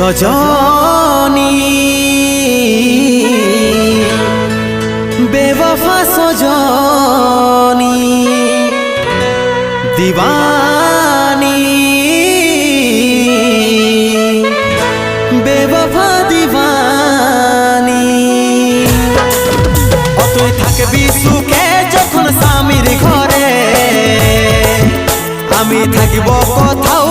সজনী বেওয়াফা সজনী দিবানী বেওয়াফা দিবানী অতই থাকবি সুখে যখন স্বামীর ঘরে আমি থাকিব কোথাও